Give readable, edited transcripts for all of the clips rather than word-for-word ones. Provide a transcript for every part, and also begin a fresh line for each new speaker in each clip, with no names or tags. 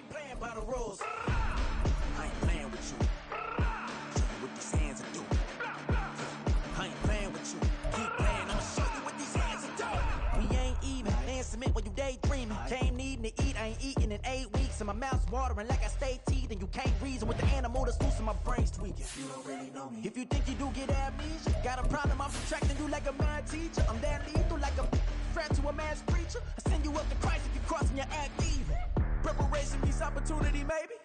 playing by the rules. I ain't playing with you. Show you what these hands are doing. I ain't playing with you. Keep playing, I'ma show you what these hands are doing. We ain't even. Laying cement while you daydreaming. Came needing to eat, I ain't eating in 8 weeks. And my mouth's watering like I stay teeth. And you can't reason with the animal that's loose and my brain's tweaking. You don't really know me. If you think you do get amnesia, got a problem, I'm subtracting you like a mad teacher. I'm that lethal like a friend to a mass preacher. I send you up to Christ if you crossing your act evil. Preparation means opportunity, maybe.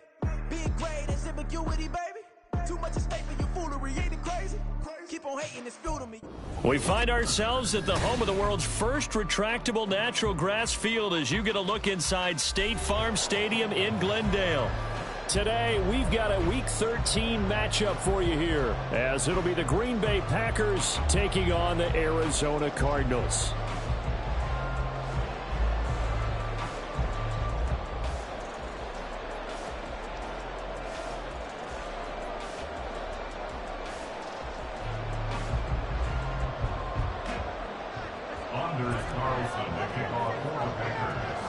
Big grade is ambiguity, baby. Too much is stake for your foolery, ain't it crazy? Keep on hating, it's fuel to me.
We find ourselves at the home of the world's first retractable natural grass field as you get a look inside State Farm Stadium in Glendale. Today, we've got a Week 13 matchup for you here, as it'll be the Green Bay Packers taking on the Arizona Cardinals.
Anders Carlson, the kickoff for the Packers.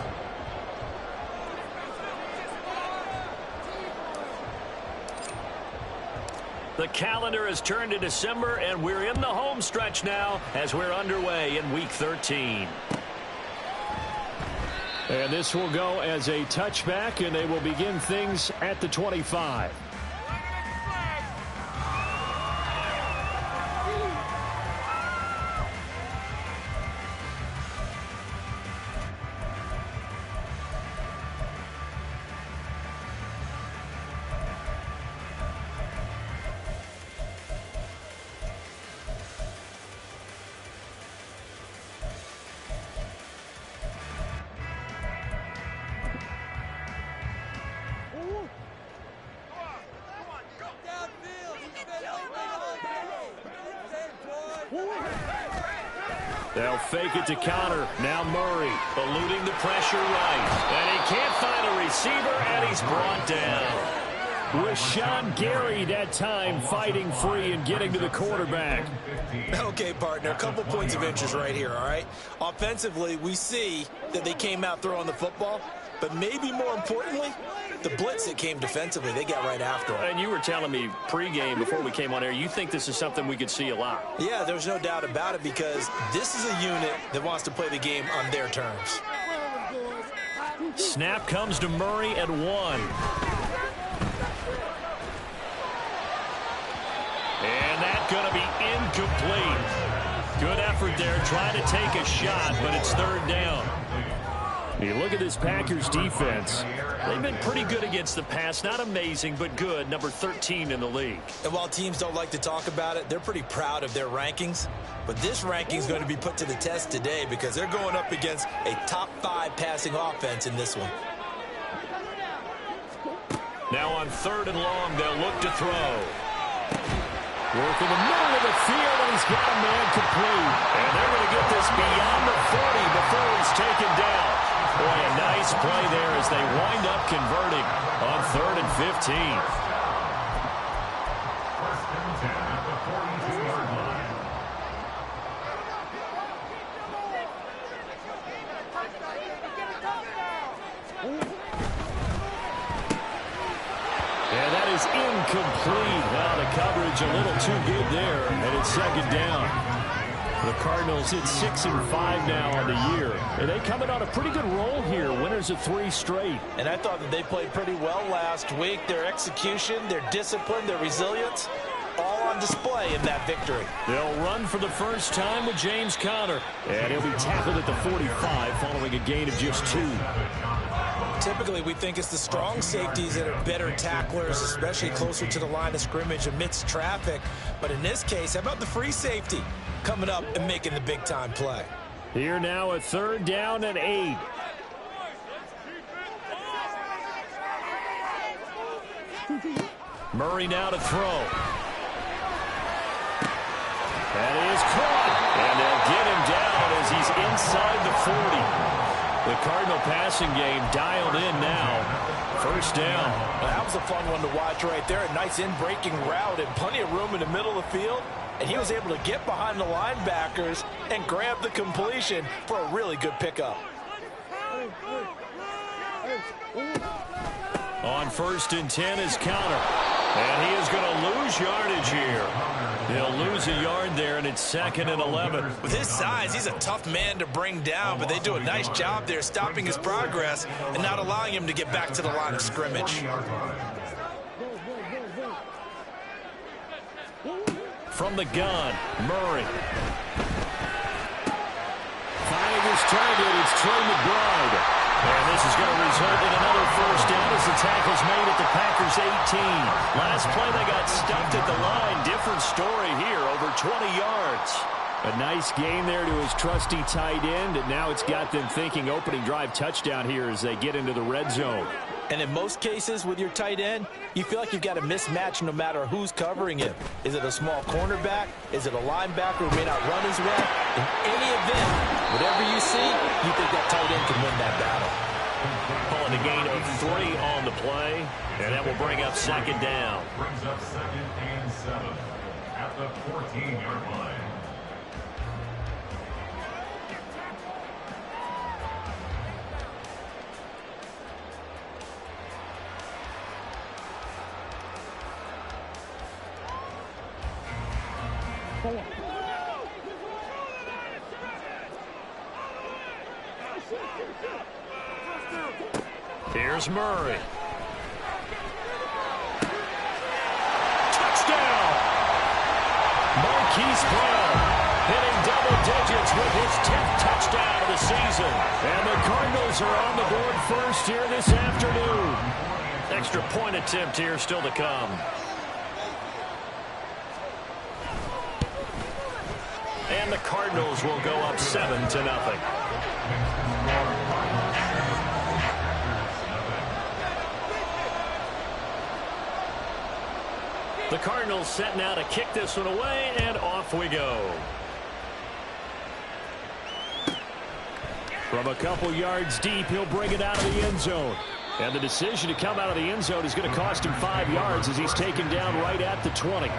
The calendar has turned to December, and we're in the home stretch now as we're underway in Week 13. And this will go as a touchback, and they will begin things at the 25. They'll fake it to counter. Now Murray eluding the pressure right. And he can't find a receiver, and he's brought down. Rashawn Gary that time fighting free and getting to the quarterback.
Okay, partner, a couple points of interest right here, all right? Offensively, we see that they came out throwing the football, but maybe more importantly, the blitz that came defensively, they got right after it.
And you were telling me pregame before we came on air, you think this is something we could see a lot.
Yeah, there's no doubt about it because this is a unit that wants to play the game on their terms.
Snap comes to Murray at 1. And that's going to be incomplete. Good effort there, trying to take a shot, but it's third down. You look at this Packers defense. They've been pretty good against the pass. Not amazing, but good. Number 13 in the league.
And while teams don't like to talk about it, they're pretty proud of their rankings. But this ranking is going to be put to the test today because they're going up against a top 5 passing offense in this one.
Now on 3rd and long, they'll look to throw. Work in the middle of the field, and he's got a man complete. And they're going to get this beyond the 40 before he's taken down. Boy, a nice play there as they wind up converting on 3rd and 15.
First and 10 at the 42-yard line.
And that is incomplete. Now the coverage a little too good there, and it's 2nd down. The Cardinals hit 6-5 now on the year. And they coming on a pretty good roll here. Winners of 3 straight.
And I thought that they played pretty well last week. Their execution, their discipline, their resilience, all on display in that victory.
They'll run for the first time with James Conner. And he'll be tackled at the 45 following a gain of just 2.
Typically, we think it's the strong safeties that are better tacklers, especially closer to the line of scrimmage amidst traffic. But in this case, how about the free safety coming up and making the big-time play?
Here now a 3rd down and 8. Murray now to throw. That is caught. And they'll get him down as he's inside the 40. The Cardinal passing game dialed in now. 1st down.
Well, that was a fun one to watch right there. A nice in-breaking route and plenty of room in the middle of the field. And he was able to get behind the linebackers and grab the completion for a really good pickup.
On 1st and 10 is counter. And he is going to lose yardage here. He'll lose a yard there, and it's 2nd and 11.
With his size, he's a tough man to bring down, but they do a nice job there stopping his progress and not allowing him to get back to the line of scrimmage.
From the gun, Murray. Finding his target, it's Trey McBride. And this is going to result in another first down as the tackle's made at the Packers' 18. Last play, they got stuffed at the line. Different story here, over 20 yards. A nice gain there to his trusty tight end, and now it's got them thinking opening drive touchdown here as they get into the red zone.
And in most cases with your tight end, you feel like you've got a mismatch no matter who's covering him. Is it a small cornerback? Is it a linebacker who may not run as well? In any event, whatever you see, you think that tight end can win that battle.
Calling a gain of 3 on the play, and that will bring up 2nd down.
Brings up 2nd and 7 at the 14-yard line.
Here's Murray. Touchdown! Marquise Brown hitting double digits with his 10th touchdown of the season. And the Cardinals are on the board first here this afternoon. Extra point attempt here still to come. And the Cardinals will go up 7-0. The Cardinals set now to kick this one away, and off we go. From a couple yards deep, he'll bring it out of the end zone. And the decision to come out of the end zone is going to cost him 5 yards as he's taken down right at the 20.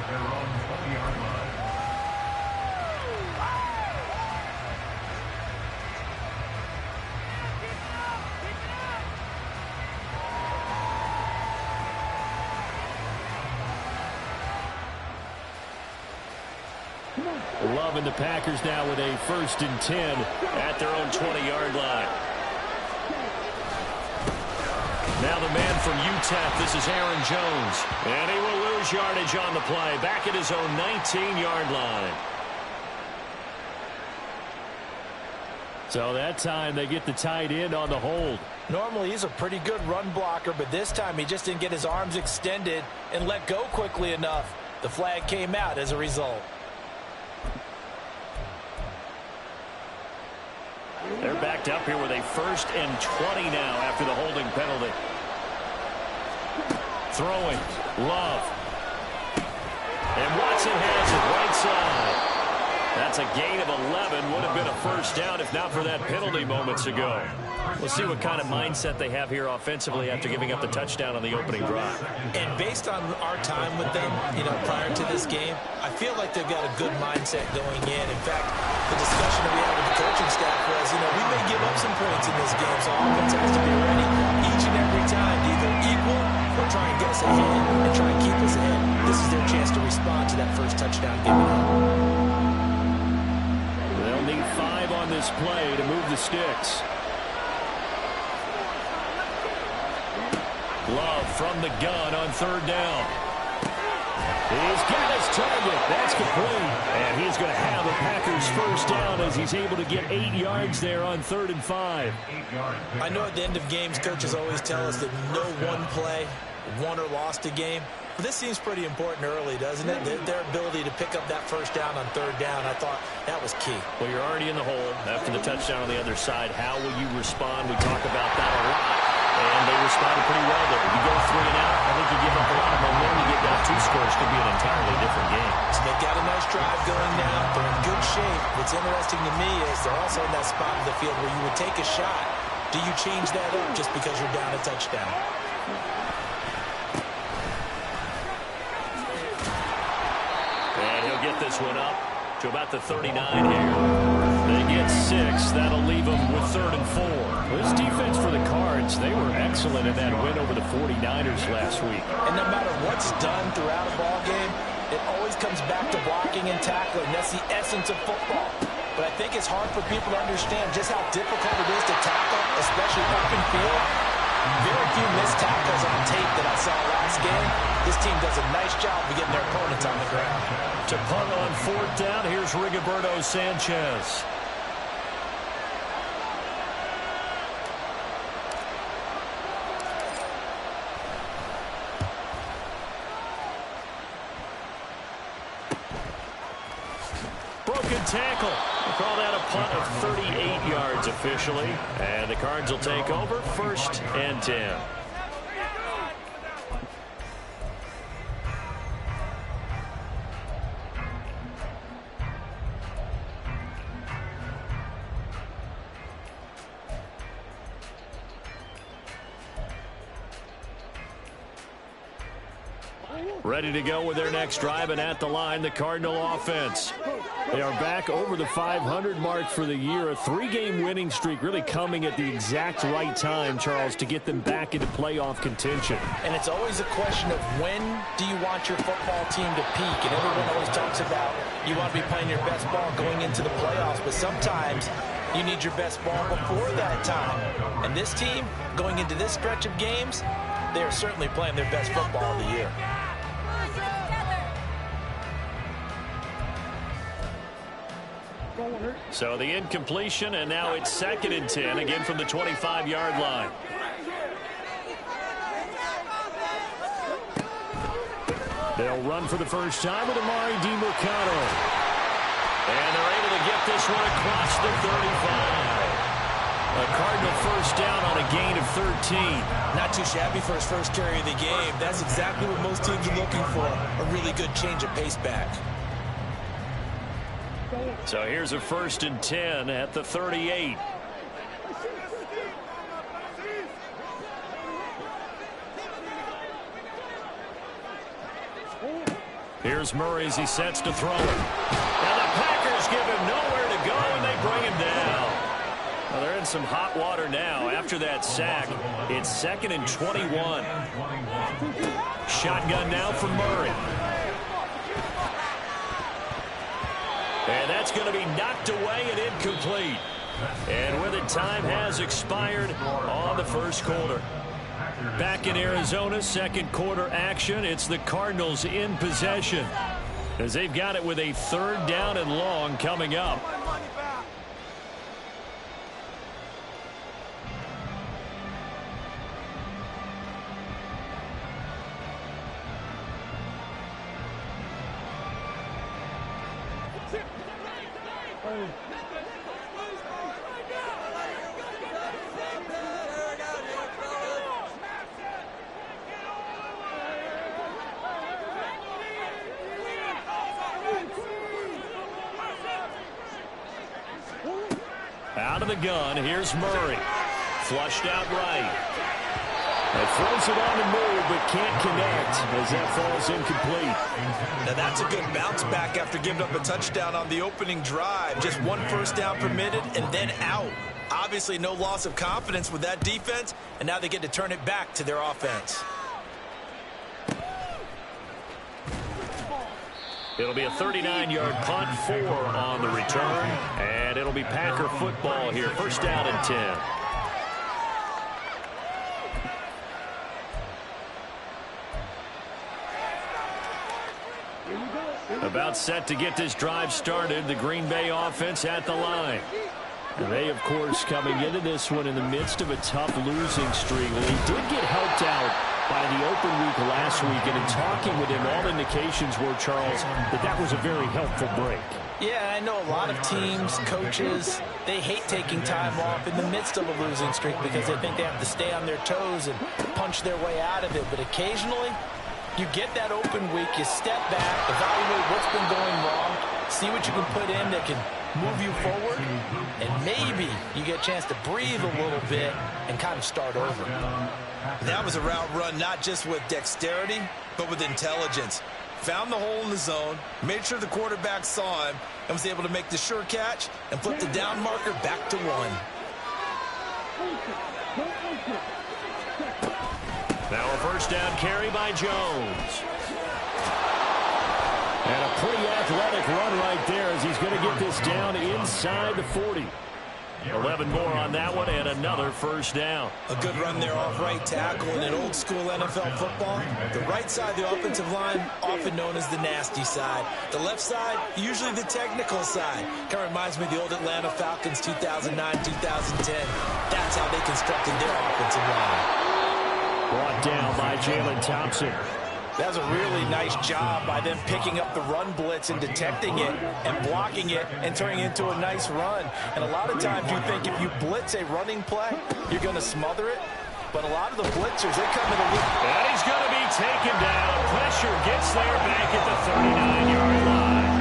Love and the Packers now with a 1st and 10 at their own 20-yard line. Now the man from UTEP, this is Aaron Jones. And he will lose yardage on the play, back at his own 19-yard line. So that time they get the tight end on the hold.
Normally he's a pretty good run blocker, but this time he just didn't get his arms extended and let go quickly enough. The flag came out as a result.
They're backed up here with a 1st and 20 now after the holding penalty. Throwing. Love. And Watson has it right side. That's a gain of 11. Would have been a first down if not for that penalty moments ago. We'll see what kind of mindset they have here offensively after giving up the touchdown on the opening drive.
And based on our time with them, prior to this game, I feel like they've got a good mindset going in. In fact, the discussion that we had with the coaching staff was, we may give up some points in this game, so offense has to be ready each and every time to either equal or try and get us ahead and try and keep us ahead. This is their chance to respond to that first touchdown given up.
They'll need 5 on this play to move the sticks. Love from the gun on 3rd down. He's got his target. That's complete. And he's going to have a Packers first down as he's able to get 8 yards there on 3rd and 5.
I know at the end of games, coaches always tell us that no one play won or lost a game. But this seems pretty important early, doesn't it? Their ability to pick up that first down on 3rd down, I thought that was key.
Well, you're already in the hole after the touchdown on the other side. How will you respond? We talk about that a lot. And they responded pretty well there. You go 3 and out, I think you give up a lot of momentum. You get down 2 scores, could be an entirely different game.
So they've got a nice drive going now. They're in good shape. What's interesting to me is they're also in that spot of the field where you would take a shot. Do you change that up just because you're down a touchdown?
And he'll get this one up to about the 39 here. They get 6. That'll leave them with 3rd and 4. This defense for the Cards, they were excellent excellent in that win over the 49ers last week.
And no matter what's done throughout a ball game, it always comes back to blocking and tackling. That's the essence of football. But I think it's hard for people to understand just how difficult it is to tackle, especially open field. Very few missed tackles on tape that I saw last game. This team does a nice job of getting their opponents on the ground.
To punt on 4th down, here's Rigoberto Sanchez. Broken tackle. We'll call that a punt of 38 yards officially. And the Cards will take over 1st and 10. Ready to go with their next drive, and at the line, the Cardinal offense. They are back over the 500 mark for the year. A 3-game winning streak really coming at the exact right time, Charles, to get them back into playoff contention.
And it's always a question of when do you want your football team to peak? And everyone always talks about you want to be playing your best ball going into the playoffs, but sometimes you need your best ball before that time. And this team, going into this stretch of games, they are certainly playing their best football of the year.
So the incompletion, and now it's 2nd and 10, again from the 25-yard line. They'll run for the first time with Amari DiMercato. And they're able to get this one across the 35. A Cardinal first down on a gain of 13.
Not too shabby for his first carry of the game. That's exactly what most teams are looking for, a really good change of pace back.
So here's a 1st and 10 at the 38. Here's Murray as he sets to throw it. And the Packers give him nowhere to go, and they bring him down. Well, they're in some hot water now. After that sack, it's 2nd and 21. Shotgun now for Murray. And that's going to be knocked away and incomplete. And with it, time has expired on the first quarter. Back in Arizona, 2nd quarter action. It's the Cardinals in possession as they've got it with a 3rd down and long coming up. Out of the gun, here's Murray. Flushed out right. It throws it on the move, but can't connect as that falls incomplete.
Now that's a good bounce back after giving up a touchdown on the opening drive. Just 1 first down permitted and then out. Obviously no loss of confidence with that defense, and now they get to turn it back to their offense.
It'll be a 39-yard punt, 4 on the return, and it'll be Packer football here. 1st down and 10. About set to get this drive started, the Green Bay offense at the line. And they, of course, coming into this one in the midst of a tough losing streak. Well, he did get helped out by the open week last week, and in talking with him, all indications were, Charles, that was a very helpful break.
Yeah, I know a lot of teams, coaches, they hate taking time off in the midst of a losing streak because they think they have to stay on their toes and punch their way out of it. But occasionally, you get that open week, you step back, evaluate what's been going wrong, see what you can put in that can move you forward, and maybe you get a chance to breathe a little bit and kind of start over. That was a route run not just with dexterity, but with intelligence. Found the hole in the zone, made sure the quarterback saw him, and was able to make the sure catch and flip the down marker back to 1.
first down carry by Jones. And a pretty athletic run right there as he's going to get this down inside the 40. 11 more on that one and another first down.
A good run there off right tackle in an old school NFL football. The right side of the offensive line, often known as the nasty side. The left side, usually the technical side. Kind of reminds me of the old Atlanta Falcons 2009-2010. That's how they constructed their offensive line.
Brought down by Jalen Thompson.
That was a really nice job by them picking up the run blitz and detecting it and blocking it and turning it into a nice run. And a lot of times you think if you blitz a running play, you're going to smother it. But a lot of the blitzers, they come in a loop.
And he's going to be taken down. Pressure gets there back at the 39-yard line.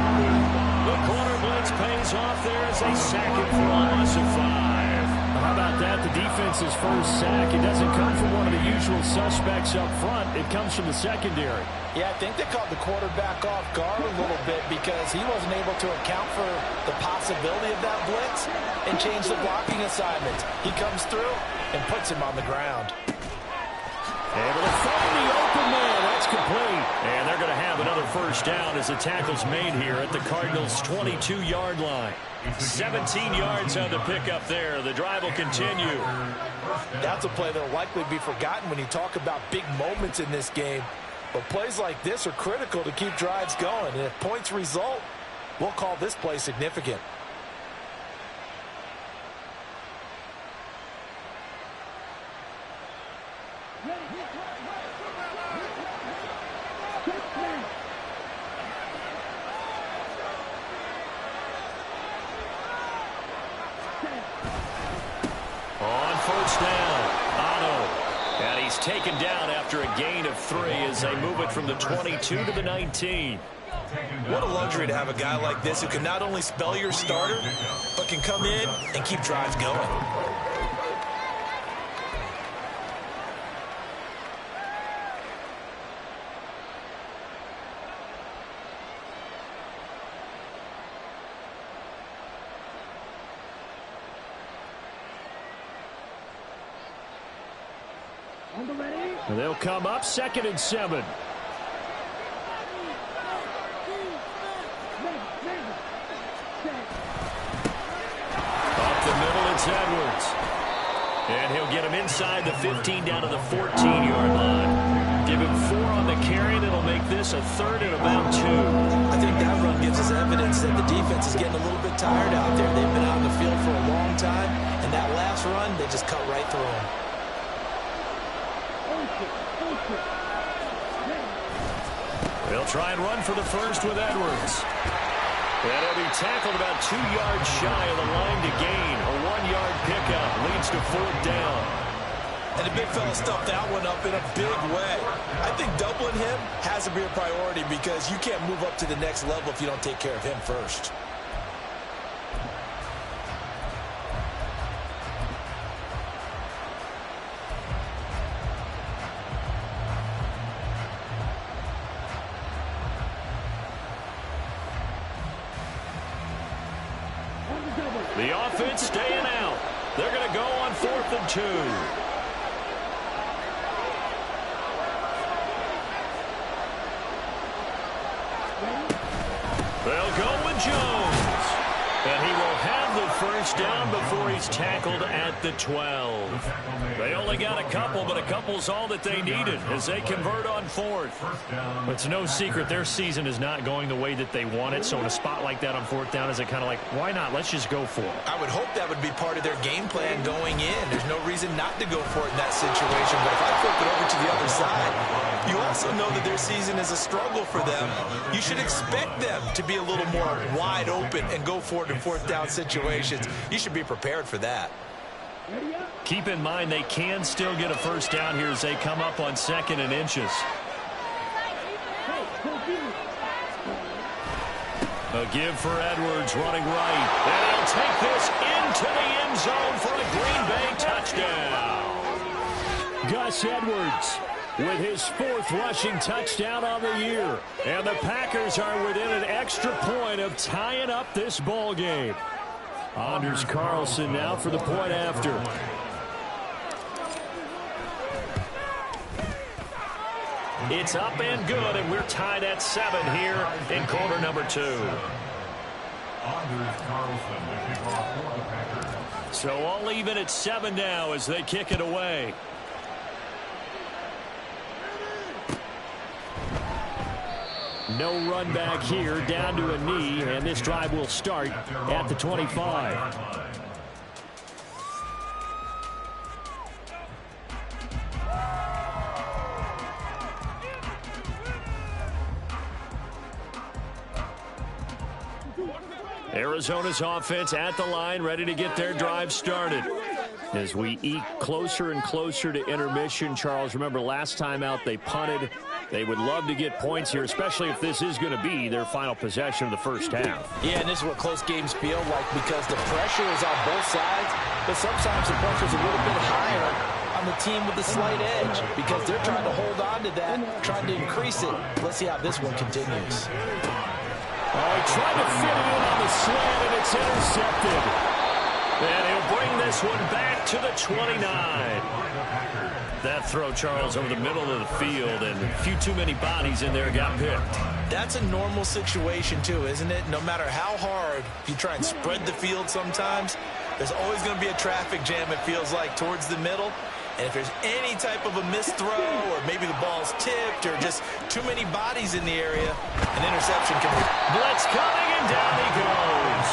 The corner blitz pays off there as they sack it for a loss of 5. How about that? The defense's first sack. It doesn't come from one of the usual suspects up front. It comes from the secondary.
Yeah, I think they caught the quarterback off guard a little bit because he wasn't able to account for the possibility of that blitz and change the blocking assignment. He comes through and puts him on the ground.
Able to find the open man. That's complete. And they're going to have another first down as the tackle's made here at the Cardinals' 22-yard line. 17 yards on the pickup there. The drive will continue.
That's a play that will likely be forgotten when you talk about big moments in this game. But plays like this are critical to keep drives going. And if points result, we'll call this play significant.
On first down, Otto. And he's taken down after a gain of 3 as they move it from the 22 to the 19.
What a luxury to have a guy like this who can not only spell your starter, but can come in and keep drives going.
And they'll come up 2nd and 7. Up the middle, it's Edwards. And he'll get him inside the 15 down to the 14-yard line. Give him 4 on the carry, and it'll make this a 3rd and about 2.
I think that run gives us evidence that the defense is getting a little bit tired out there. They've been out on the field for a long time, and that last run, they just cut right through them.
They'll try and run for the first with Edwards. And he'll be tackled about 2 yards shy of the line to gain. A 1-yard pickup leads to 4th down.
And the big fella stuffed that one up in a big way. I think doubling him has to be a priority because you can't move up to the next level if you don't take care of him first.
The offense staying out. They're going to go on 4th and 2. They'll go with Jones. And he will have the first down before he's tackled at the 12. They only got a couple, but a couple's all that they needed as they convert on 4th. It's no secret their season is not going the way that they want it, so in a spot like that on 4th down, is it kind of like, why not? Let's just go for it.
I would hope that would be part of their game plan going in. There's no reason not to go for it in that situation, but if I flip it over to the other side, you also know that their season is a struggle for them. You should expect them to be a little more wide open and go for it in 4th down situations. You should be prepared for that.
Keep in mind they can still get a first down here as they come up on 2nd and inches. A give for Edwards running right. And he'll take this into the end zone for a Green Bay touchdown. Gus Edwards with his 4th rushing touchdown on the year. And the Packers are within an extra point of tying up this ball game. Anders Carlson now for the point after. It's up and good, and we're tied at 7 here in quarter number 2.
Anders Carlson to kick off for the Packers.
So all even at 7 now as they kick it away. No run back here, down to a knee, and this drive will start at the 25. Arizona's offense at the line, ready to get their drive started. As we eke closer and closer to intermission, Charles, remember last time out they punted. They would love to get points here, especially if this is going to be their final possession of the first half.
Yeah, and this is what close games feel like because the pressure is on both sides, but sometimes the pressure is a little bit higher on the team with the slight edge because they're trying to hold on to that, trying to increase it. Let's see how this one continues.
Oh, he tried to fit it in on the slant, and it's intercepted. And he'll bring this one back to the 29. That throw, Charles, over the middle of the field, and a few too many bodies in there got picked.
That's a normal situation, too, isn't it? No matter how hard you try and spread the field sometimes, there's always going to be a traffic jam, it feels like, towards the middle. And if there's any type of a missed throw or maybe the ball's tipped or just too many bodies in the area, an interception can be.
Blitz coming, and down he goes.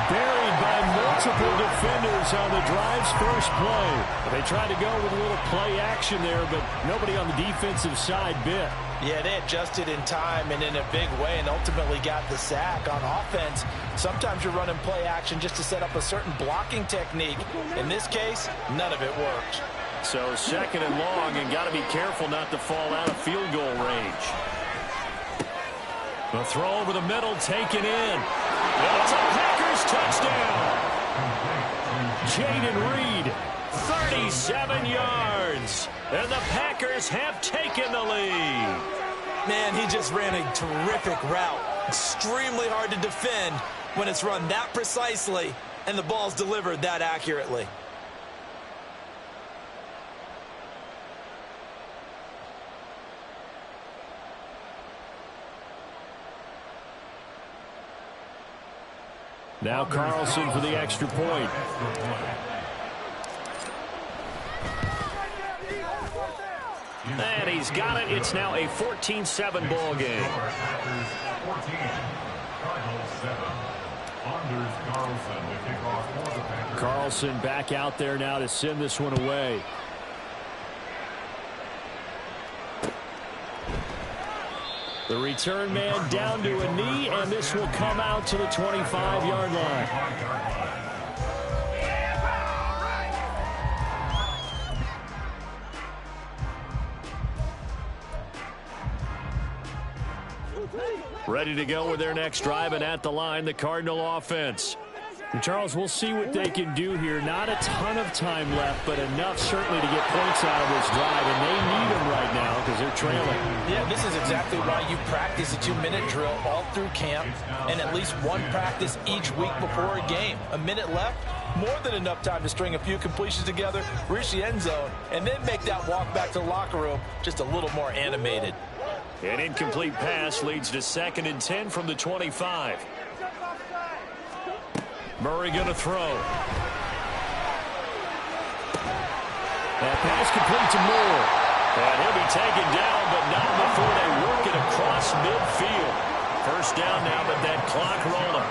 Buried by multiple defenders on the drive's first play. They tried to go with a little play action there, but nobody on the defensive side bit.
Yeah, they adjusted in time and in a big way and ultimately got the sack. On offense, sometimes you're running play action just to set up a certain blocking technique. In this case, none of it worked.
So second and long, and got to be careful not to fall out of field goal range. The throw over the middle, taken in. It's a Packers touchdown. Jaden Reed, 37 yards. And the Packers have taken the lead.
Man, he just ran a terrific route. Extremely hard to defend when it's run that precisely and the ball's delivered that accurately.
Now Carlson for the extra point. And he's got it. It's now a 14-7 ball game.
Packers 14, Cardinals 7. Anders Carlson to kick off for the Packers.
Carlson back out there now to send this one away. The return man down to a knee, and this will come out to the 25-yard line. Ready to go with their next drive, and at the line, the Cardinal offense. And Charles, we'll see what they can do here. Not a ton of time left, but enough certainly to get points out of this drive, and they need them right now because they're trailing.
Yeah, this is exactly why you practice a 2-minute drill all through camp and at least one practice each week before a game. A minute left, more than enough time to string a few completions together, reach the end zone, and then make that walk back to the locker room just a little more animated.
An incomplete pass leads to 2nd and 10 from the 25. Murray going to throw. That pass complete to Moore. And he'll be taken down, but not before they work it across midfield. First down now, but that clock rolling.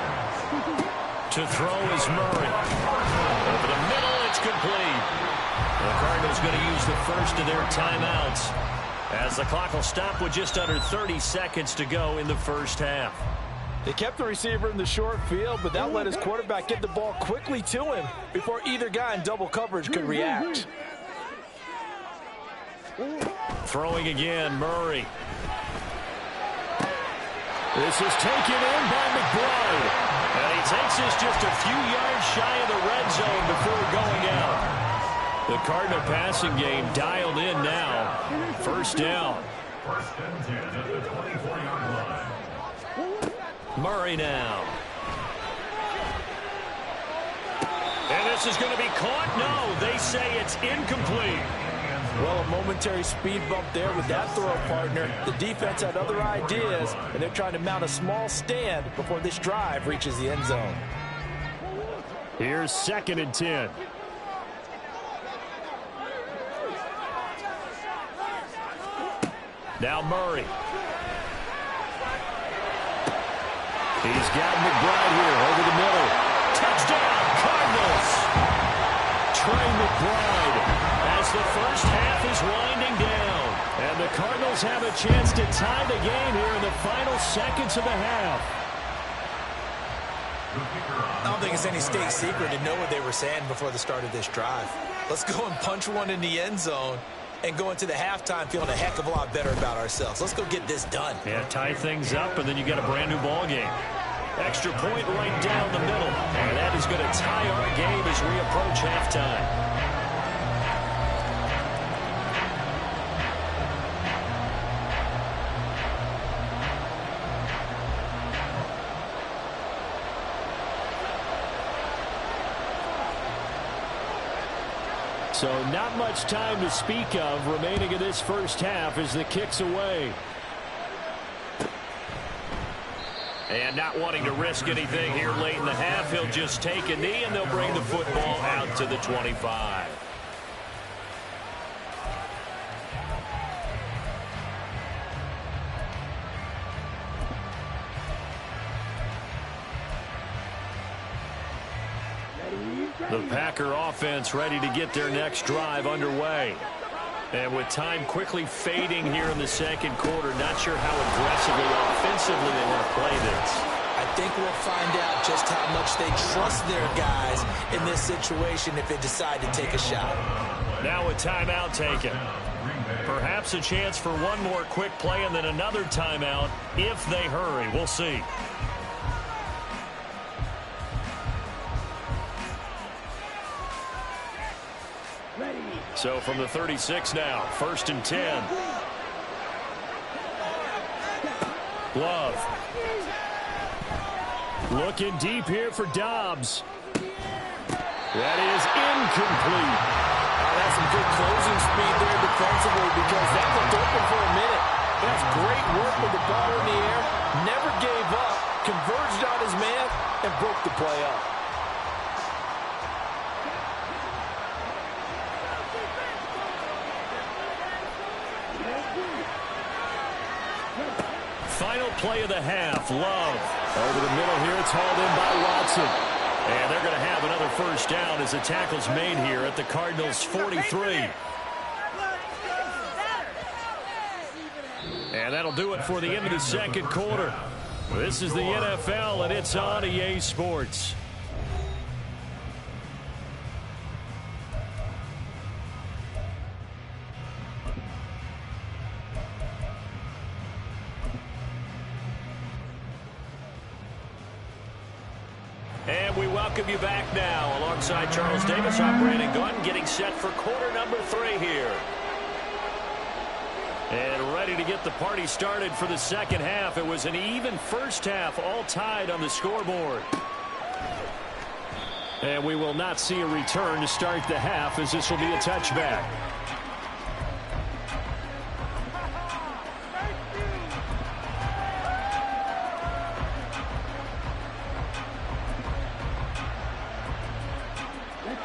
To throw is Murray. Over the middle, it's complete. The Cardinals going to use the first of their timeouts, as the clock will stop with just under 30 seconds to go in the first half.
They kept the receiver in the short field, but that let his quarterback get the ball quickly to him before either guy in double coverage could react.
Throwing again, Murray. This is taken in by McBride. And he takes this just a few yards shy of the red zone before going out. The Cardinal passing game dialed in now. First down.
First and 10 at the 24-yard line.
Murray now. And this is going to be caught. No, they say it's incomplete.
Well, a momentary speed bump there with that throw partner. The defense had other ideas, and they're trying to mount a small stand before this drive reaches the end zone.
Here's 2nd and 10. Now Murray. He's got McBride here over the middle. Touchdown, Cardinals! Trey McBride as the first half is winding down. And the Cardinals have a chance to tie the game here in the final seconds of the half.
I don't think it's any state secret to know what they were saying before the start of this drive. Let's go and punch one in the end zone and go into the halftime feeling a heck of a lot better about ourselves. Let's go get this done.
Yeah, tie things up, and then you get a brand new ball game. Extra point right down the middle. And that is going to tie our game as we approach halftime. So not much time to speak of remaining in this first half as the kick's away. And not wanting to risk anything here late in the half, he'll just take a knee and they'll bring the football out to the 25. The Packer offense ready to get their next drive underway. And with time quickly fading here in the second quarter, not sure how aggressively, offensively they want to play this.
I think we'll find out just how much they trust their guys in this situation if they decide to take a shot.
Now a timeout taken. Perhaps a chance for one more quick play and then another timeout if they hurry. We'll see. So from the 36 now, 1st and 10. Love. Looking deep here for Dobbs. That is incomplete.
That's some good closing speed there defensively because that looked open for a minute. That's great work with the ball in the air. Never gave up, converged on his man, and broke the play up.
Final play of the half, Love. Over the middle here, it's hauled in by Watson. And they're going to have another first down as the tackle's made here at the Cardinals' 43. And that'll do it for the end of the second quarter. This is the NFL, and it's on EA Sports. And we welcome you back now. Alongside Charles Davis, I'm Brandon Gunn, getting set for quarter number 3 here. And ready to get the party started for the second half. It was an even first half, all tied on the scoreboard. And we will not see a return to start the half, as this will be a touchback.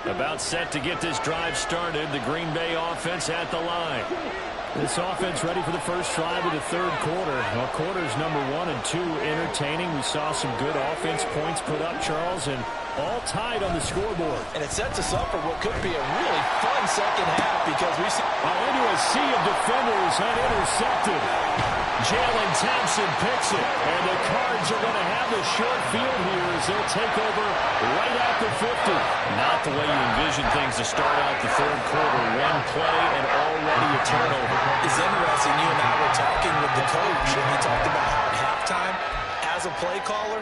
About set to get this drive started. The Green Bay offense at the line. This offense ready for the first drive of the third quarter. Well, quarters number 1 and 2 entertaining. We saw some good offense points put up, Charles, and all tied on the scoreboard.
And it sets us up for what could be a really fun second half because we see
into a sea of defenders and intercepted. Jalen Thompson picks it, and the Cards are going to have the short field here as they'll take over right at the 50. Not the way you envision things to start out the third quarter. One play and already a turnover.
It's interesting. You and I were talking with the coach, and he talked about how at halftime, as a play caller,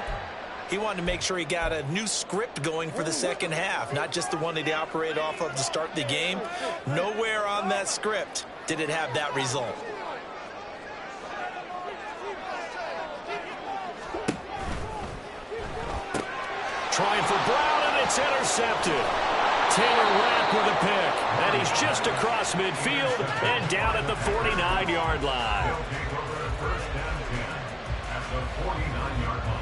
he wanted to make sure he got a new script going for the second half, not just the one that he operated off of to start the game. Nowhere on that script did it have that result. Trying for Brown, and it's intercepted. Taylor Rapp with a pick, and he
is just across midfield and down at the 49-yard line.
They'll take over at first and 10 at the 49-yard line.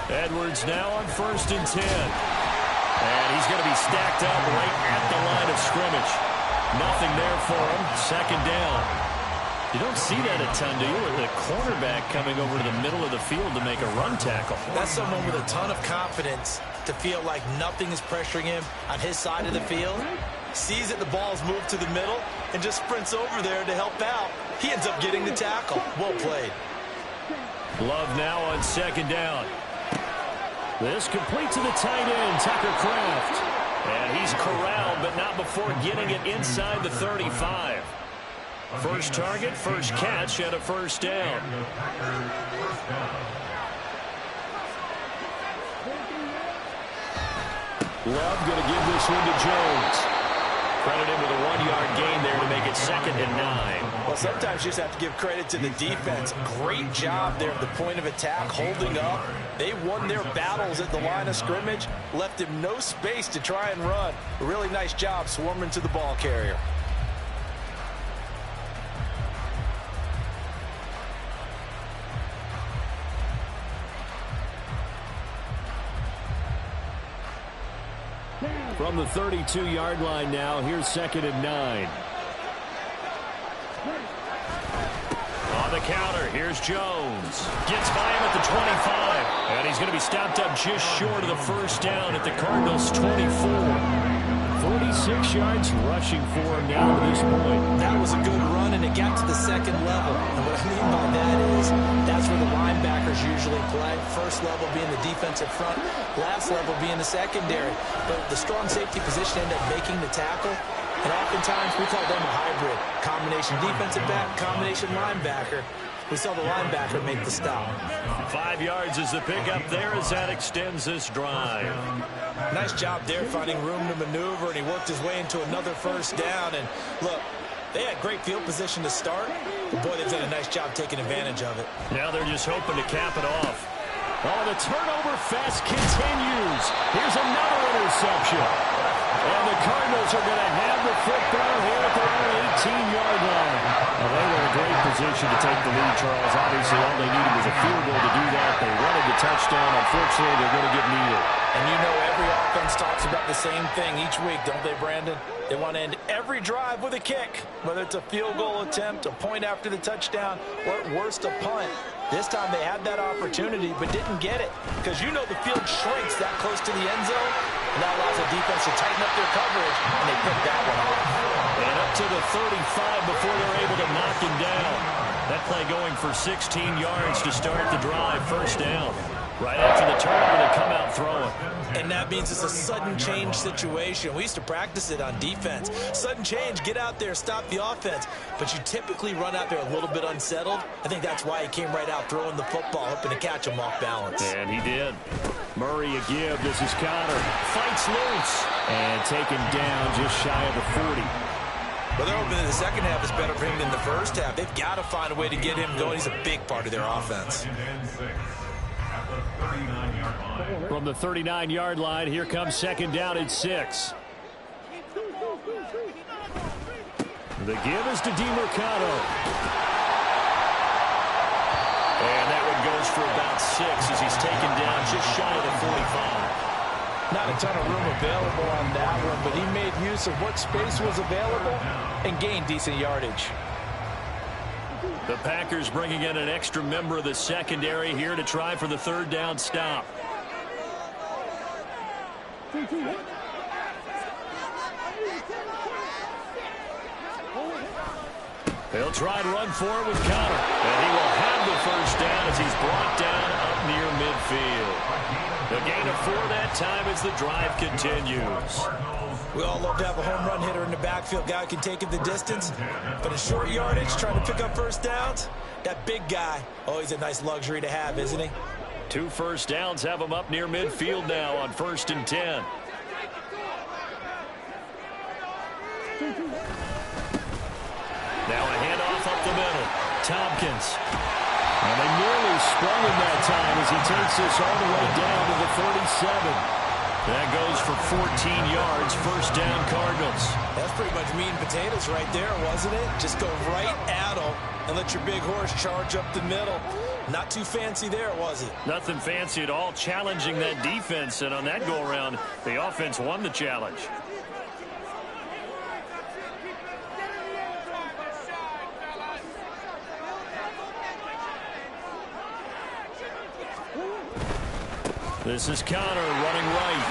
Edwards now on first and 10. And he's going to be stacked up right at the line of scrimmage. Nothing there for him. Second down. You don't see that a ton, do you? With a cornerback coming over to the middle of the field to make a run tackle.
That's someone with a ton of confidence to feel like nothing is pressuring him on his side of the field. Sees that the ball's moved to the middle and just sprints over there to help out. He ends up getting the tackle. Well played.
Love now on second down. This complete to the tight end, Tucker Kraft. And he's corralled, but not before getting it inside the 35. First target, first catch, and a first down.
And the Packers first down.
Love going to give this one to Jones. Credit him with a 1-yard gain there to make it 2nd and 9.
Well, sometimes you just have to give credit to the defense. Great job there at the point of attack, holding up. They won their battles at the line of scrimmage, left him no space to try and run. A really nice job swarming to the ball carrier.
From the 32-yard line now, here's 2nd and 9. On the counter, here's Jones. Gets by him at the 25. And he's going to be stopped up just short of the first down at the Cardinals' 24. 46 yards rushing for him now to this point.
That was a good run, and it got to the second level. And what I mean by that is that's where the linebackers usually play. First level being the defensive front, last level being the secondary. But the strong safety position ended up making the tackle. And oftentimes we call them a hybrid. Combination defensive back, combination linebacker. We saw the linebacker make the stop.
5 yards is the pickup there as that extends this drive.
Nice job there finding room to maneuver, and he worked his way into another first down. And look, they had great field position to start, but boy, they've done a nice job taking advantage of it.
Now they're just hoping to cap it off. Oh, the turnover fest continues. Here's another interception. And the Cardinals are going to have the football here at their own 18-yard line. Well, they were in a great position to take the lead, Charles. Obviously, all they needed was a field goal to do that. They wanted the touchdown. Unfortunately, they're going to get neither.
And you know every offense talks about the same thing each week, don't they, Brandon? They want to end every drive with a kick, whether it's a field goal attempt, a point after the touchdown, or at worst, a punt. This time they had that opportunity but didn't get it because you know the field shrinks that close to the end zone, and that allows the defense to tighten up their coverage, and they picked that one off.
And up to the 35 before they're able to knock him down. That play going for 16 yards to start the drive, first down. Right after the turnover, they come out throwing.
And that means it's a sudden change situation. We used to practice it on defense. Sudden change, get out there, stop the offense. But you typically run out there a little bit unsettled. I think that's why he came right out throwing the football, hoping to catch him off balance.
And he did. Murray a give. This is Connor. Fights loose. And taken down just shy of the 40.
Well, they're hoping that the second half is better for him than the first half. They've got to find a way to get him going. He's a big part of their offense.
From the 39-yard line, here comes second down at 6. The give is to DeMercado. And that one goes for about 6 as he's taken down just shy of the 45.
Not a ton of room available on that one, but he made use of what space was available and gained decent yardage.
The Packers bringing in an extra member of the secondary here to try for the third down stop. They'll try and run for it with Connor. And he will have the first down as he's brought down up near midfield. The gain of 4 that time as the drive continues.
We all love to have a home run hitter in the backfield. Guy who can take it the distance. But in short yardage, trying to pick up first downs, that big guy, oh, he's a nice luxury to have, isn't he?
2 first downs have him up near midfield now on 1st and 10. Now a handoff up the middle. Tompkins. And they nearly sprung him that time as he takes this all the way down to the 37. That goes for 14 yards, first down Cardinals.
That's pretty much meat and potatoes right there, wasn't it? Just go right at them and let your big horse charge up the middle. Not too fancy there, was it?
Nothing fancy at all, challenging that defense. And on that go-around, the offense won the challenge. This is Connor running right.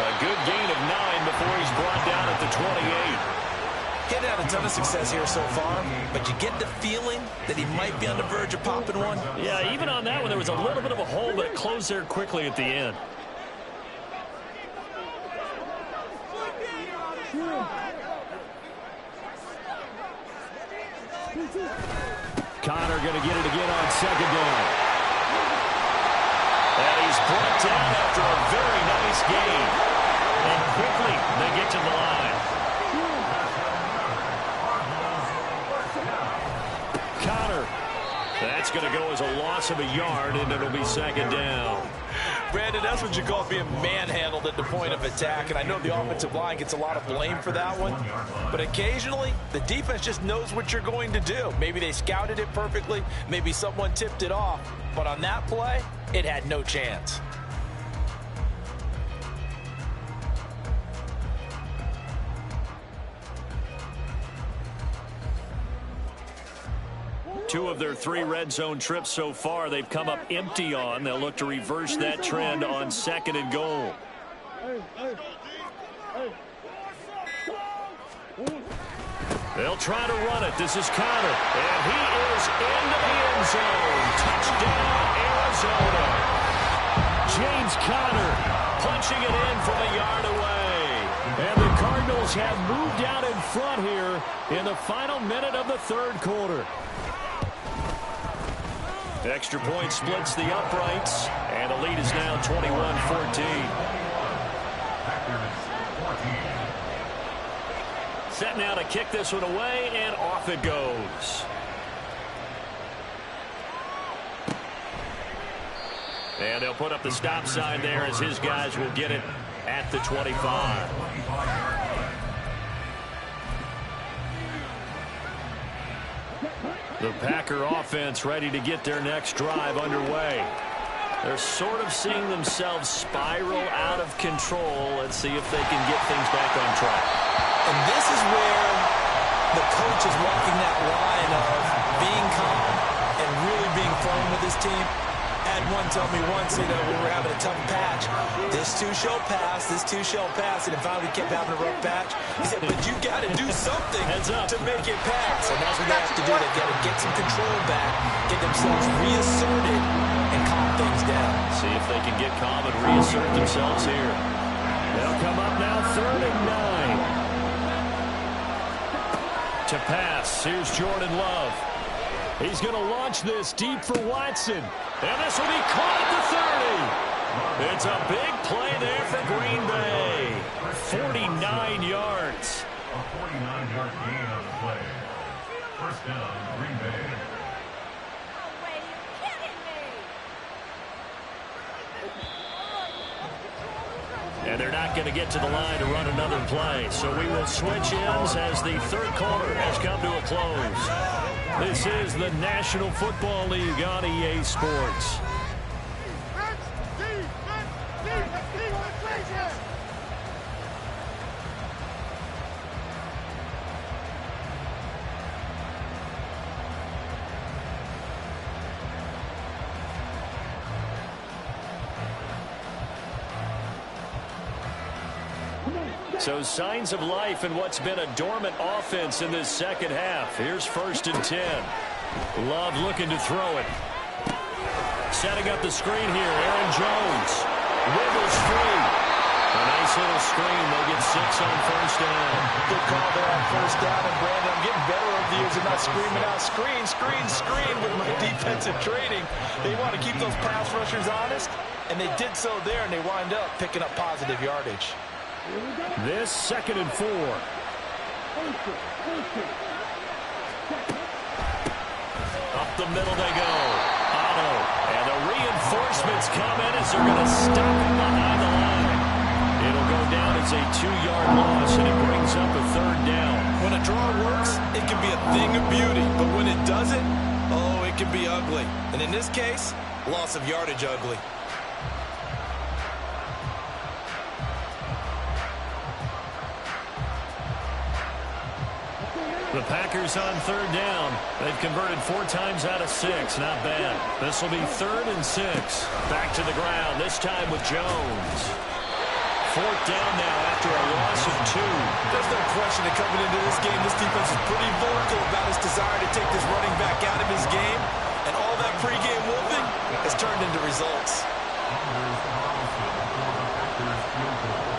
A good gain of 9 before he's brought down at the 28.
Getting had a ton of success here so far, but you get the feeling that he might be on the verge of popping one.
Yeah, even on that one, there was a little bit of a hole, but it closed there quickly at the end. Connor going to get it again on second down. And he's brought down after a very nice gain. And quickly, they get to the line. Connor. That's going to go as a loss of a yard, and it'll be second down.
Brandon, that's what you call being manhandled at the point of attack. And I know the offensive line gets a lot of blame for that one. But occasionally, the defense just knows what you're going to do. Maybe they scouted it perfectly. Maybe someone tipped it off. But on that play, it had no chance.
Two of their 3 red zone trips so far, they've come up empty on. They'll look to reverse that trend on second and goal. They'll try to run it. This is Connor. And he is into the end zone. Touchdown, Arizona. James Conner punching it in from a yard away. And the Cardinals have moved out in front here in the final minute of the third quarter. Extra point splits the uprights, and the lead is now 21-14. Set now to kick this one away, and off it goes. And they'll put up the stop sign there as his guys will get it at the 25. The Packer offense ready to get their next drive underway. They're sort of seeing themselves spiral out of control. Let's see if they can get things back on track.
And this is where the coach is walking that line of being calm and really being firm with his team. I had one tell me once, we were having a tough patch. This too shall pass, this too shall pass. And if finally we kept having a rough patch, he said, but you got to do something to make it pass. And that's what they have to do. They've got to get some control back, get themselves reasserted, and calm things down.
See if they can get calm and reassert themselves here. They'll come up now, 3rd and 9. To pass, here's Jordan Love. He's going to launch this deep for Watson. And this will be caught at the 30. It's a big play there for Green Bay. 49 yards.
A 49-yard gain on the play. First down, Green Bay.
And they're not going to get to the line to run another play. So we will switch ends as the third quarter has come to a close. This is the National Football League on EA Sports. So signs of life in what's been a dormant offense in this second half. Here's 1st and 10. Love looking to throw it. Setting up the screen here, Aaron Jones. Wibbles free. A nice little screen. They'll get 6 on first down.
Good call there on first down. And Brandon, I'm getting better over the years of not screaming out, screen, screen, screen with my defensive training. They want to keep those pass rushers honest, and they did so there, and they wind up picking up positive yardage.
This 2nd and 4. the middle they go. Otto. And the reinforcements come in as they're going to stop him behind the line. It'll go down as a 2-yard loss, and it brings up a 3rd down.
When a draw works, it can be a thing of beauty. But when it doesn't, oh, it can be ugly. And in this case, loss of yardage ugly.
The Packers on 3rd down. They've converted 4 times out of 6. Not bad. This will be 3rd and 6. Back to the ground, this time with Jones. 4th down now after a loss of 2.
There's no question that coming into this game, this defense is pretty vocal about its desire to take this running back out of his game. And all that pregame wolfing has turned into results.
Anders Carlson for the Packers field goal.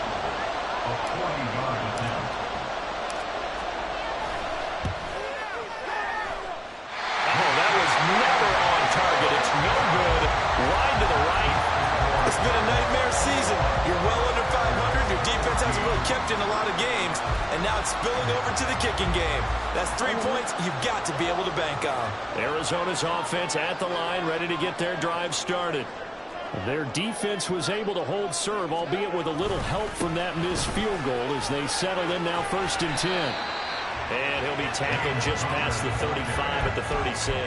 A 40-yard attempt.
Oh, that was never on target. It's no good. Wide to the right.
It's been a nightmare season. You're well under 500. Your defense hasn't really kept in a lot of games. And now it's spilling over to the kicking game. That's 3 points you've got to be able to bank on.
Arizona's offense at the line, ready to get their drive started. Their defense was able to hold serve, albeit with a little help from that missed field goal as they settle in now 1st and 10. And he'll be tackled just past the 35 at the 36.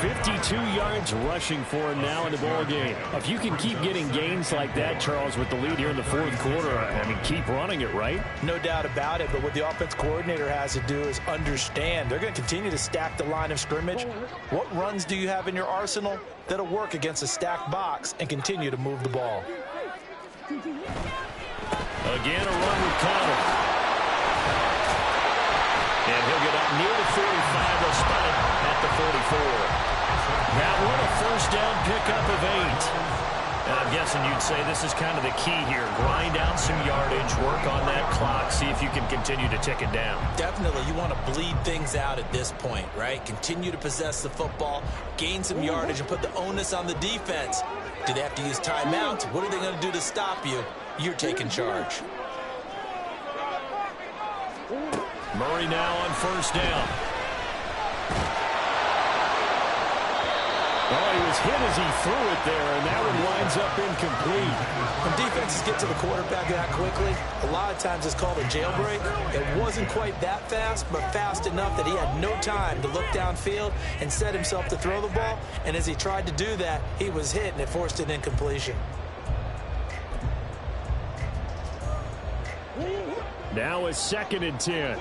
52 yards rushing for him now in the ball game. If you can keep getting gains like that, Charles, with the lead here in the 4th quarter, I mean, keep running it, right?
No doubt about it, but what the offense coordinator has to do is understand they're going to continue to stack the line of scrimmage. What runs do you have in your arsenal that'll work against a stacked box and continue to move the ball?
Again, a run with Connor. And he'll get up near the 45. They'll spot it at the 44. That one a 1st down pickup of 8. And I'm guessing you'd say this is kind of the key here. Grind out some yardage, work on that clock, see if you can continue to tick it down.
Definitely. You want to bleed things out at this point, right? Continue to possess the football, gain some yardage, and put the onus on the defense. Do they have to use timeouts? What are they going to do to stop you? You're taking charge.
Murray now on 1st down. Oh, he was hit as he threw it there, and that one winds up incomplete.
When defenses get to the quarterback that quickly, a lot of times it's called a jailbreak. It wasn't quite that fast, but fast enough that he had no time to look downfield and set himself to throw the ball. And as he tried to do that, he was hit, and it forced an incompletion.
Now a 2nd and 10.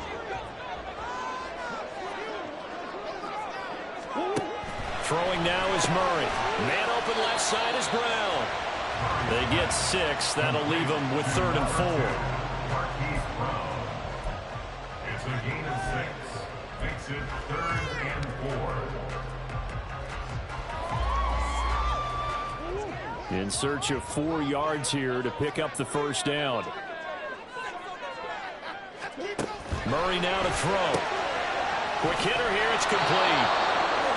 Throwing now is Murray. Man open left side is Brown. They get 6. That'll leave them with 3rd and 4.
Marquise Brown. It's a gain of 6. Makes it 3rd and 4.
In search of 4 yards here to pick up the 1st down. Murray now to throw. Quick hitter here. It's complete.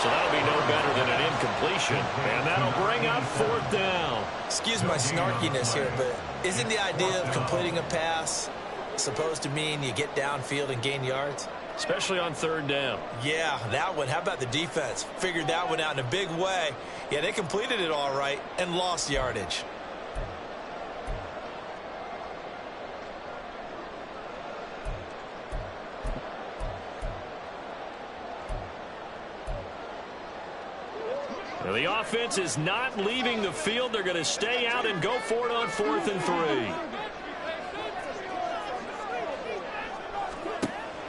So that'll be no better than an incompletion. And that'll bring up 4th down.
Excuse my snarkiness here, but isn't the idea of completing a pass supposed to mean you get downfield and gain yards?
Especially on 3rd down.
Yeah, that one. How about the defense? Figured that one out in a big way. Yeah, they completed it all right and lost yardage.
The offense is not leaving the field. They're going to stay out and go for it on 4th and 3.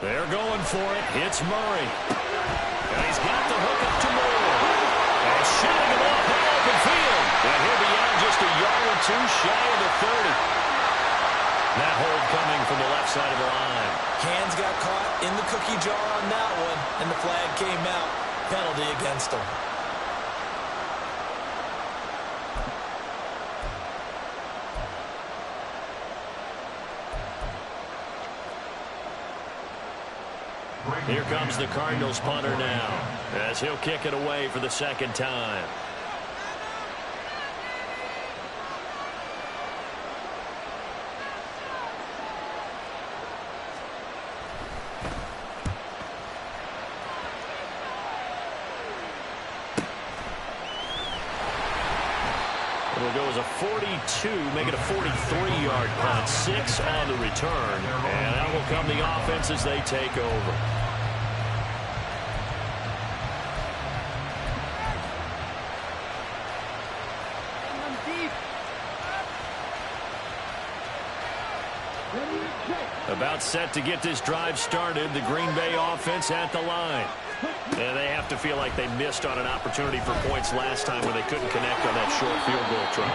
They're going for it. It's Murray. And he's got the hook up to Moore. And shooting the ball in open field. And he'll be out just a yard or 2 shy of the 30. That hold coming from the left side of the line.
Hands got caught in the cookie jar on that one, and the flag came out. Penalty against him.
Here comes the Cardinals punter now, as he'll kick it away for the 2nd time. It'll go as a 42, make it a 43-yard punt, 6 on the return. And that will come the offense as they take over. About set to get this drive started, the Green Bay offense at the line. And they have to feel like they missed on an opportunity for points last time when they couldn't connect on that short field goal try.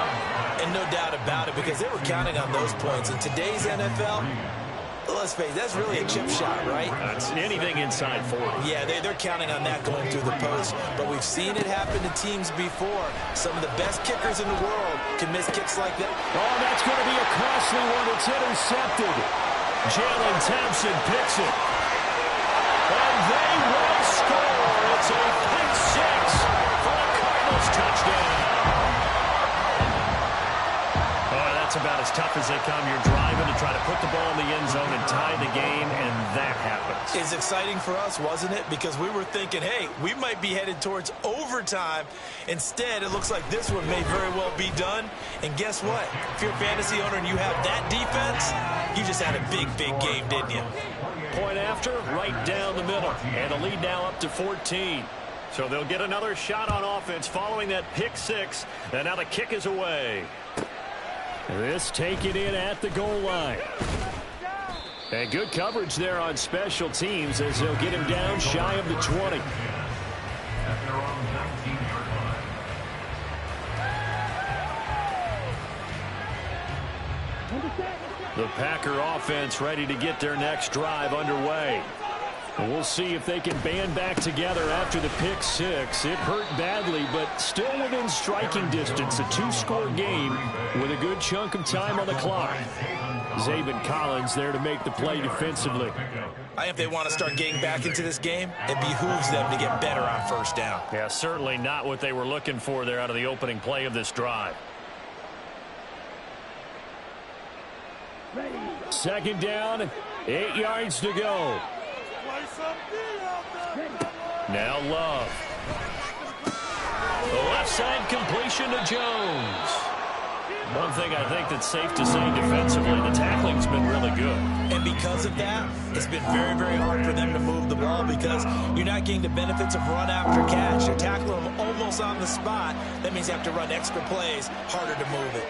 And no doubt about it, because they were counting on those points. In today's NFL, let's face it, that's really a chip shot, right?
That's anything inside 40.
Yeah, they're counting on that going through the post. But we've seen it happen to teams before. Some of the best kickers in the world can miss kicks like that.
Oh, that's going to be a costly one. It's intercepted. Jalen Thompson picks it. And they will score. It's a pick six for the Cardinals touchdown. Oh, that's about as tough as they come. You're driving to try to put the ball in the end zone and tie the game, and that happens.
It's exciting for us, wasn't it? Because we were thinking, hey, we might be headed towards overtime. Instead, it looks like this one may very well be done. And guess what? If you're a fantasy owner and you have that defense, you just had a big, big game, didn't you?
Point after, right down the middle. And a lead now up to 14. So they'll get another shot on offense following that pick six. And now the kick is away. This taken in at the goal line. And good coverage there on special teams as they'll get him down shy of the 20.
At their own 19-yard line.
The Packer offense ready to get their next drive underway. We'll see if they can band back together after the pick six. It hurt badly, but still within striking distance. A two-score game with a good chunk of time on the clock. Zaven Collins there to make the play defensively.
I think if they want to start getting back into this game, it behooves them to get better on first down.
Yeah, certainly not what they were looking for there out of the opening play of this drive. Second down, 8 yards to go. Now Love. The left side completion to Jones. One thing I think that's safe to say defensively, the tackling's been really good.
And because of that, it's been very, very hard for them to move the ball because you're not getting the benefits of run after catch. You're tackling them almost on the spot. That means you have to run extra plays, harder to move it.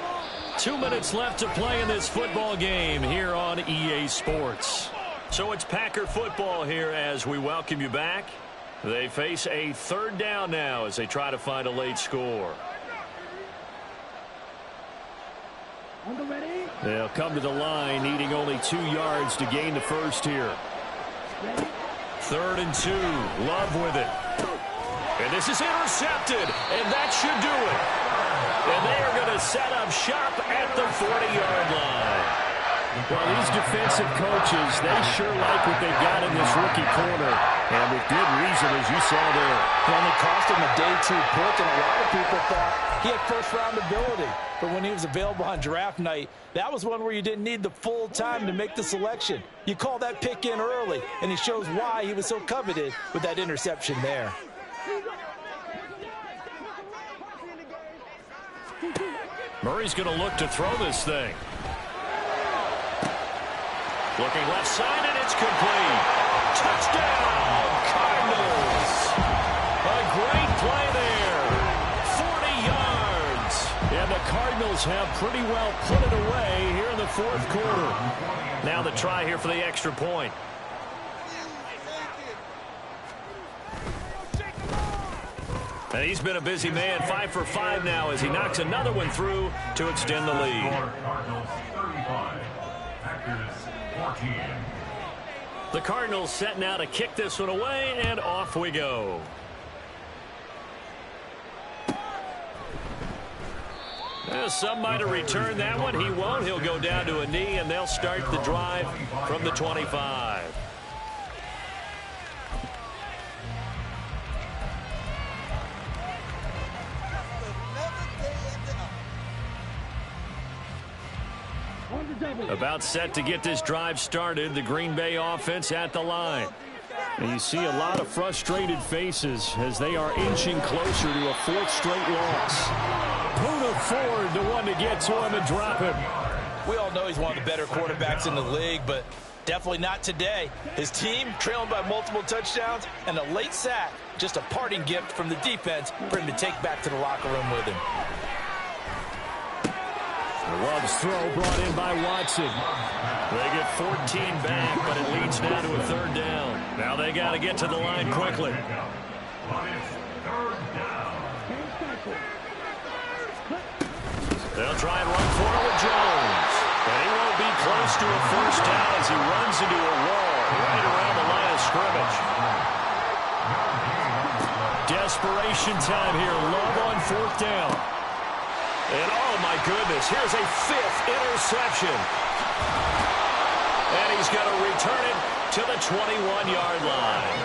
2 minutes left to play in this football game here on EA Sports. So it's Packer football here as we welcome you back. They face a third down now as they try to find a late score. They'll come to the line, needing only 2 yards to gain the first here. 3rd and 2. Love with it. And this is intercepted, and that should do it. And they are going to set up shop at the 40-yard line. Well, these defensive coaches, they sure like what they've got in this rookie corner. And with good reason, as you saw there.
It only cost him a day 2 pick, and a lot of people thought he had first-round ability. But when he was available on draft night, that was one where you didn't need the full time to make the selection. You call that pick in early, and it shows why he was so coveted with that interception there.
Murray's going to look to throw this thing. Looking left side, and it's complete. Touchdown, Cardinals. A great play there. 40 yards. And the Cardinals have pretty well put it away here in the fourth quarter. Now the try here for the extra point. And he's been a busy man, 5 for 5 now as he knocks another one through to extend the lead.
Cardinals 35, Packers 14.
The Cardinals set now to kick this one away, and off we go. Some might have returned that one. He won't. He'll go down to a knee, and they'll start the drive from the 25. About set to get this drive started. The Green Bay offense at the line. And you see a lot of frustrated faces as they are inching closer to a fourth straight loss. Poona Ford, the one to get to him and drop him.
We all know he's one of the better quarterbacks in the league, but definitely not today. His team trailing by multiple touchdowns and a late sack. Just a parting gift from the defense for him to take back to the locker room with him.
Love's throw brought in by Watson. They get 14 back, but it leads now to a third down. Now they got to get to the line quickly. They'll try and run for it with Jones. But he won't be close to a first down as he runs into a wall right around the line of scrimmage. Desperation time here. Love on fourth down. And oh my goodness, here's a fifth interception. And he's going to return it to the 21-yard line.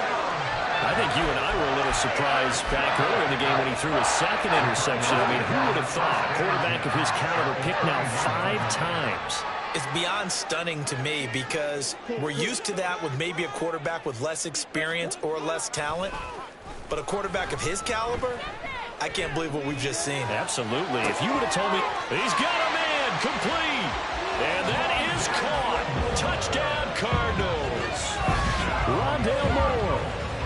I think you and I were a little surprised back earlier in the game when he threw his second interception. I mean, who would have thought a quarterback of his caliber picked now 5 times?
It's beyond stunning to me because we're used to that with maybe a quarterback with less experience or less talent. But a quarterback of his caliber, I can't believe what we've just seen.
Absolutely. If you would have told me, he's got a man, complete. And that is caught. Touchdown, Cardinals. Rondale Moore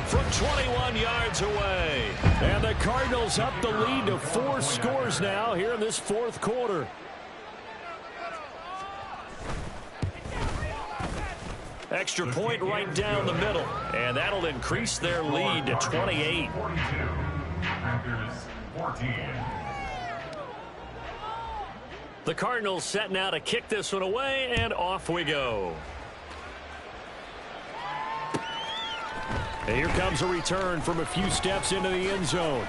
from 21 yards away. And the Cardinals up the lead to 4 scores now here in this fourth quarter. Extra point right down the middle. And that'll increase their lead to 28.
42. Packers 14.
The Cardinals set now to kick this one away, and off we go. And here comes a return from a few steps into the end zone.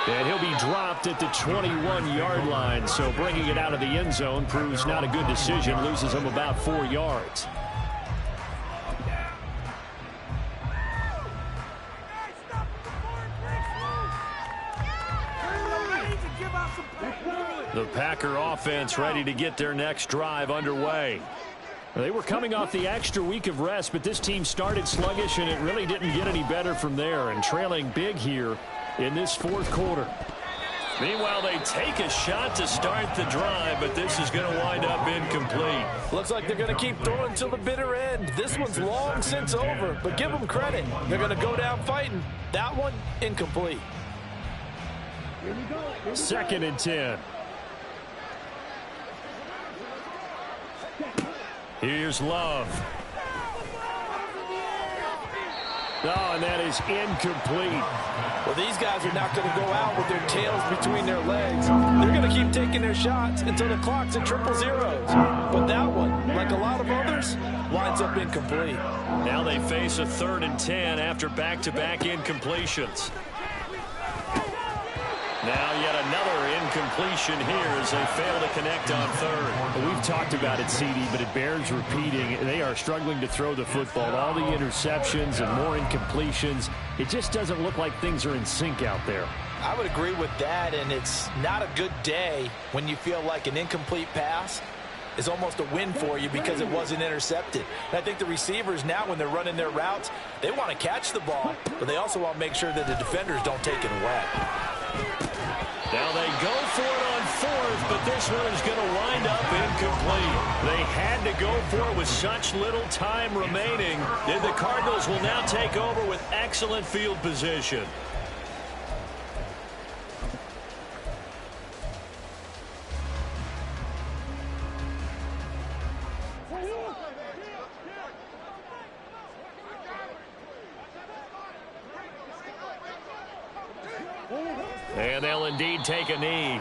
And he'll be dropped at the 21-yard line, so bringing it out of the end zone proves not a good decision, loses him about 4 yards. The Packer offense ready to get their next drive underway. They were coming off the extra week of rest, but this team started sluggish, and it really didn't get any better from there, and trailing big here in this fourth quarter. Meanwhile, they take a shot to start the drive, but this is going to wind up incomplete.
Looks like they're going to keep throwing till the bitter end. This one's long since over, but give them credit. They're going to go down fighting. That one, incomplete.
2nd and 10. Here's Love. Oh, and that is incomplete.
Well, these guys are not going to go out with their tails between their legs. They're going to keep taking their shots until the clock's at 000. But that one, like a lot of others, winds up incomplete.
Now they face a 3rd and 10 after back-to-back incompletions. Now yet another incompletion here as they fail to connect on 3rd.
We've talked about it, CD, but it bears repeating. They are struggling to throw the football. All the interceptions and more incompletions. It just doesn't look like things are in sync out there.
I would agree with that, and it's not a good day when you feel like an incomplete pass is almost a win for you because it wasn't intercepted. And I think the receivers now, when they're running their routes, they want to catch the ball, but they also want to make sure that the defenders don't take it away.
Now they go for it on 4th, but this one is going to wind up incomplete. They had to go for it with such little time remaining. And the Cardinals will now take over with excellent field position. And they'll indeed take a knee.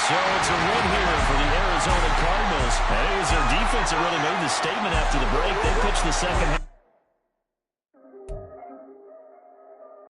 So it's a win here for the Arizona Cardinals. And it was their defense that really made the statement after the break. They pitched the second